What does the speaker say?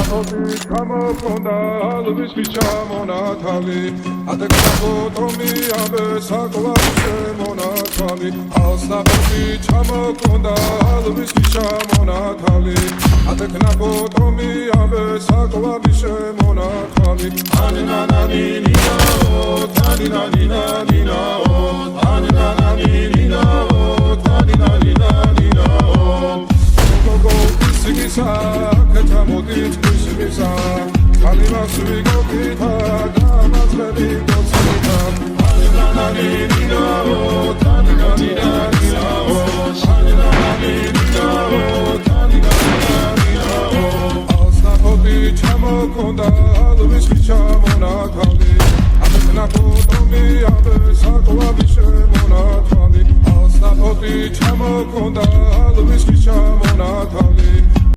ჩამოყონდა ალვის ჩამონათალი ადეკაბოტომი აბე საკლავი შემონათალი ალსაბები ჩამოყონდა ალვის ჩამონათალი ადეკაბოტომი აბე საკლავი შემონათალი ანინანანინინაო თანინანინანინაო ანინანანინინაო თანინანინანინაო გოგო Katamodit kusimisa Kalima suigo kita Damazgari gotsita Aninaninao Taninaninaninao Aninaninao Taninaninaninao Alsnapoti chamokonda Alvis chamonatali Adeknapotomi abe Saklavi shemonatali Alsnapoti chamokonda Alvis chamonatali